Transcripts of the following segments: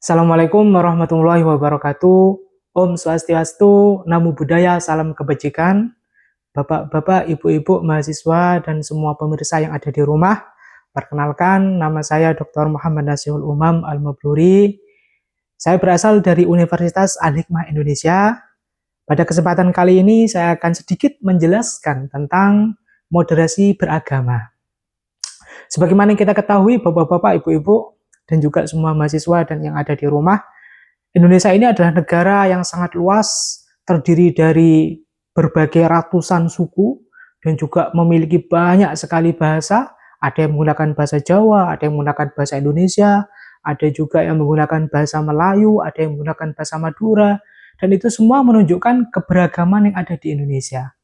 Assalamualaikum warahmatullahi wabarakatuh. Om Swastiastu, Namo Buddhaya, salam kebajikan. Bapak-bapak, ibu-ibu, mahasiswa, dan semua pemirsa yang ada di rumah. Perkenalkan, nama saya Dr. Muhammad Nasihul Umam Al-Mabruri. Saya berasal dari Universitas Al-Hikmah Indonesia. Pada kesempatan kali ini, saya akan sedikit menjelaskan tentang moderasi beragama. Sebagaimana yang kita ketahui, bapak-bapak, ibu-ibu, dan juga semua mahasiswa dan yang ada di rumah, Indonesia ini adalah negara yang sangat luas, terdiri dari berbagai ratusan suku, dan juga memiliki banyak sekali bahasa. Ada yang menggunakan bahasa Jawa, ada yang menggunakan bahasa Indonesia, ada juga yang menggunakan bahasa Melayu, ada yang menggunakan bahasa Madura, dan itu semua menunjukkan keberagaman yang ada di Indonesia.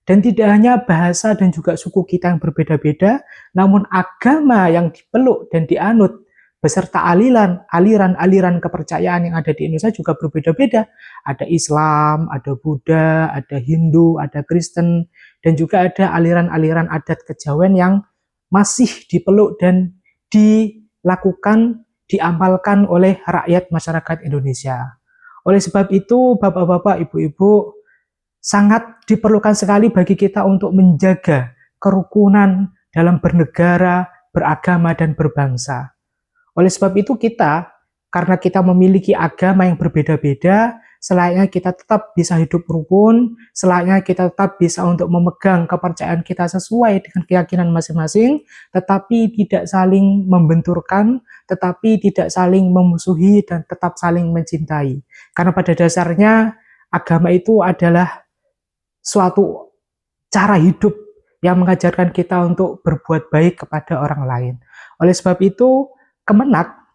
Dan tidak hanya bahasa dan juga suku kita yang berbeda-beda, namun agama yang dipeluk dan dianut beserta aliran kepercayaan yang ada di Indonesia juga berbeda-beda. Ada Islam, ada Buddha, ada Hindu, ada Kristen, dan juga ada aliran-aliran adat kejawen yang masih dipeluk dan dilakukan, diamalkan oleh rakyat masyarakat Indonesia. Oleh sebab itu, bapak-bapak, ibu-ibu, sangat diperlukan sekali bagi kita untuk menjaga kerukunan dalam bernegara, beragama, dan berbangsa. Oleh sebab itu karena kita memiliki agama yang berbeda-beda, selayaknya kita tetap bisa hidup rukun, selayaknya kita tetap bisa untuk memegang kepercayaan kita sesuai dengan keyakinan masing-masing, tetapi tidak saling membenturkan, tetapi tidak saling memusuhi, dan tetap saling mencintai. Karena pada dasarnya agama itu adalah suatu cara hidup yang mengajarkan kita untuk berbuat baik kepada orang lain. Oleh sebab itu,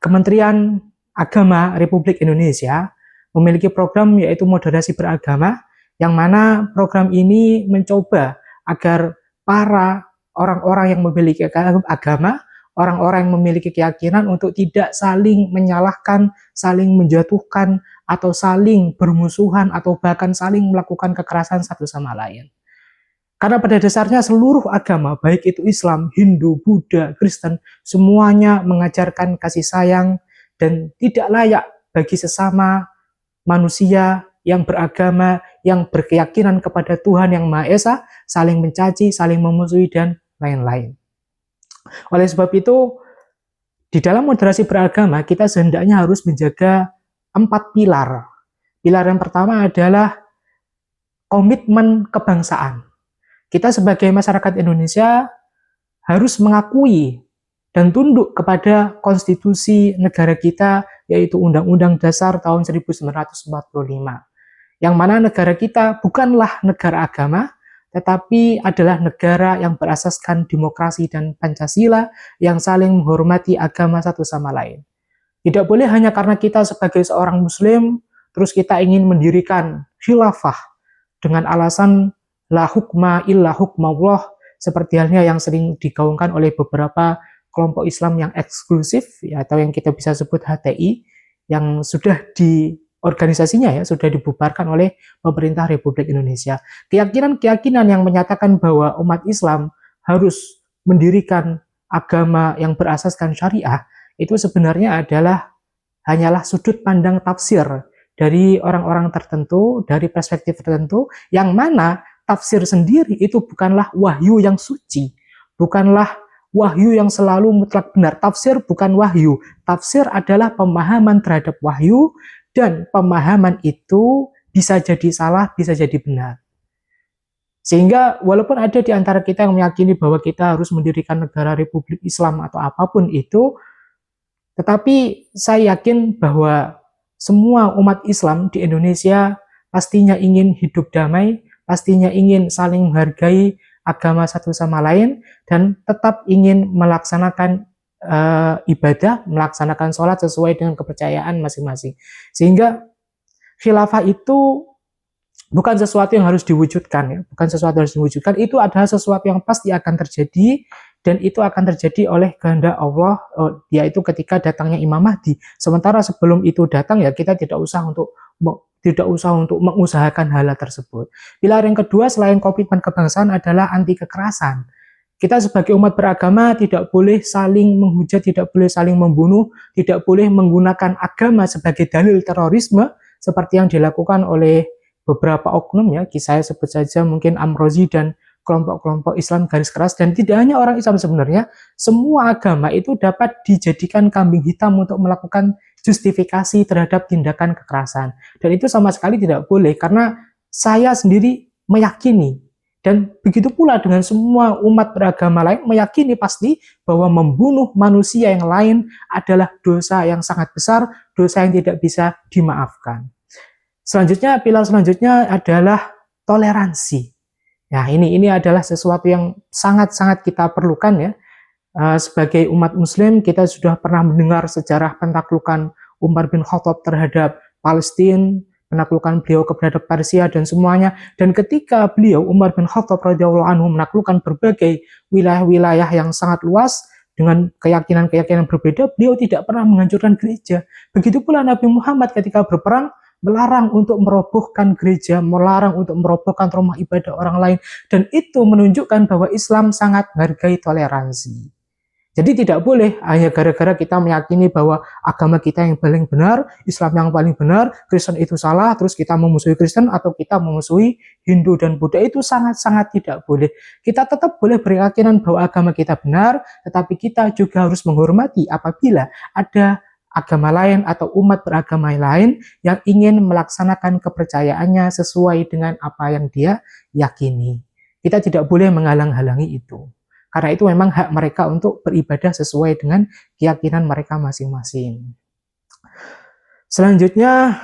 Kementerian Agama Republik Indonesia memiliki program yaitu moderasi beragama, yang mana program ini mencoba agar para orang-orang yang memiliki agama, orang-orang yang memiliki keyakinan untuk tidak saling menyalahkan, saling menjatuhkan, atau saling bermusuhan, atau bahkan saling melakukan kekerasan satu sama lain. Karena pada dasarnya seluruh agama, baik itu Islam, Hindu, Buddha, Kristen, semuanya mengajarkan kasih sayang dan tidak layak bagi sesama manusia yang beragama, yang berkeyakinan kepada Tuhan Yang Maha Esa, saling mencaci, saling memusuhi, dan lain-lain. Oleh sebab itu, di dalam moderasi beragama, kita sehendaknya harus menjaga 4 pilar. Pilar yang pertama adalah komitmen kebangsaan. Kita sebagai masyarakat Indonesia harus mengakui dan tunduk kepada konstitusi negara kita, yaitu Undang-Undang Dasar tahun 1945. Yang mana negara kita bukanlah negara agama, tetapi adalah negara yang berasaskan demokrasi dan Pancasila, yang saling menghormati agama satu sama lain. Tidak boleh hanya karena kita sebagai seorang muslim, terus kita ingin mendirikan khilafah dengan alasan la hukma illa hukmallah, seperti halnya yang sering digaungkan oleh beberapa kelompok Islam yang eksklusif, ya, atau yang kita bisa sebut HTI, yang sudah di organisasinya ya sudah dibubarkan oleh pemerintah Republik Indonesia. Keyakinan-keyakinan yang menyatakan bahwa umat Islam harus mendirikan agama yang berasaskan syariah, itu sebenarnya hanyalah sudut pandang tafsir dari orang-orang tertentu, dari perspektif tertentu, yang mana tafsir sendiri itu bukanlah wahyu yang suci, bukanlah wahyu yang selalu mutlak benar. Tafsir bukan wahyu, tafsir adalah pemahaman terhadap wahyu, dan pemahaman itu bisa jadi salah, bisa jadi benar. Sehingga walaupun ada di antara kita yang meyakini bahwa kita harus mendirikan negara Republik Islam atau apapun itu, tetapi saya yakin bahwa semua umat Islam di Indonesia pastinya ingin hidup damai, pastinya ingin saling menghargai agama satu sama lain, dan tetap ingin melaksanakan ibadah, melaksanakan sholat sesuai dengan kepercayaan masing-masing. Sehingga khilafah itu bukan sesuatu yang harus diwujudkan, ya, bukan sesuatu yang harus diwujudkan, itu adalah sesuatu yang pasti akan terjadi, dan itu akan terjadi oleh kehendak Allah, yaitu ketika datangnya Imam Mahdi. Sementara sebelum itu datang, ya kita tidak usah untuk mengusahakan hal tersebut. Pilar yang kedua selain komitmen kebangsaan adalah anti kekerasan. Kita sebagai umat beragama tidak boleh saling menghujat, tidak boleh saling membunuh, tidak boleh menggunakan agama sebagai dalil terorisme seperti yang dilakukan oleh beberapa oknum ya. Saya sebut saja mungkin Amrozi dan kelompok-kelompok Islam garis keras. Dan tidak hanya orang Islam sebenarnya, semua agama itu dapat dijadikan kambing hitam untuk melakukan justifikasi terhadap tindakan kekerasan. Dan itu sama sekali tidak boleh, karena saya sendiri meyakini, dan begitu pula dengan semua umat beragama lain, meyakini pasti bahwa membunuh manusia yang lain adalah dosa yang sangat besar, dosa yang tidak bisa dimaafkan. Selanjutnya, pilar selanjutnya adalah toleransi. Ya, ini adalah sesuatu yang sangat-sangat kita perlukan ya. Sebagai umat muslim, kita sudah pernah mendengar sejarah penaklukan Umar bin Khattab terhadap Palestina, penaklukan beliau kepada Persia dan semuanya. Dan ketika beliau Umar bin Khattab radhiyallahu anhu menaklukkan berbagai wilayah-wilayah yang sangat luas dengan keyakinan-keyakinan berbeda, beliau tidak pernah menghancurkan gereja. Begitu pula Nabi Muhammad ketika berperang melarang untuk merobohkan gereja, melarang untuk merobohkan rumah ibadah orang lain, dan itu menunjukkan bahwa Islam sangat menghargai toleransi. Jadi tidak boleh hanya gara-gara kita meyakini bahwa agama kita yang paling benar, Islam yang paling benar, Kristen itu salah, terus kita memusuhi Kristen atau kita memusuhi Hindu dan Buddha. Itu sangat-sangat tidak boleh. Kita tetap boleh berkeyakinan bahwa agama kita benar, tetapi kita juga harus menghormati apabila ada agama lain atau umat beragama lain yang ingin melaksanakan kepercayaannya sesuai dengan apa yang dia yakini. Kita tidak boleh menghalang-halangi itu. Karena itu memang hak mereka untuk beribadah sesuai dengan keyakinan mereka masing-masing. Selanjutnya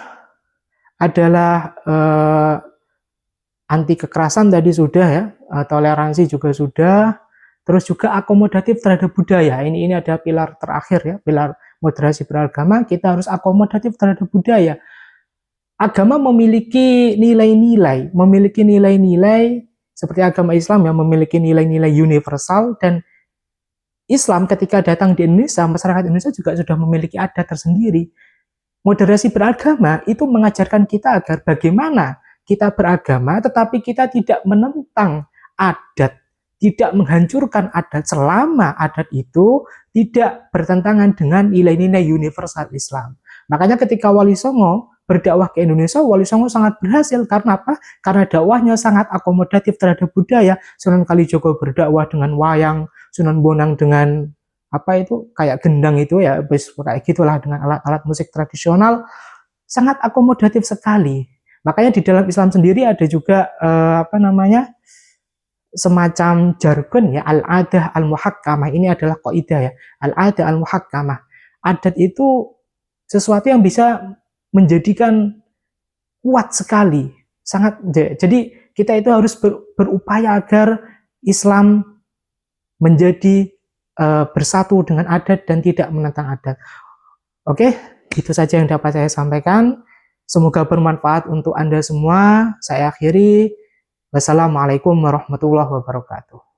adalah anti kekerasan tadi sudah ya, toleransi juga sudah, terus juga akomodatif terhadap budaya. Ini ada pilar terakhir ya, pilar moderasi beragama. Kita harus akomodatif terhadap budaya. Agama memiliki nilai-nilai seperti agama Islam yang memiliki nilai-nilai universal, dan Islam ketika datang di Indonesia, masyarakat Indonesia juga sudah memiliki adat tersendiri. Moderasi beragama itu mengajarkan kita agar bagaimana kita beragama, tetapi kita tidak menentang adat, tidak menghancurkan adat selama adat itu tidak bertentangan dengan nilai-nilai universal Islam. Makanya ketika Wali Songo berdakwah ke Indonesia, Wali Songo sangat berhasil. Karena apa? Karena dakwahnya sangat akomodatif terhadap budaya. Sunan Kalijogo berdakwah dengan wayang, Sunan Bonang dengan apa itu kayak gendang itu ya, kayak gitulah, dengan alat-alat musik tradisional, sangat akomodatif sekali. Makanya di dalam Islam sendiri ada juga semacam jargon ya, al-adah al-muhakkamah. Ini adalah kaidah ya, al-adah al-muhakkamah. Adat itu sesuatu yang bisa menjadikan kuat sekali, sangat. Jadi kita itu harus berupaya agar Islam menjadi bersatu dengan adat dan tidak menentang adat. Oke, itu saja yang dapat saya sampaikan. Semoga bermanfaat untuk Anda semua. Saya akhiri. Wassalamualaikum warahmatullahi wabarakatuh.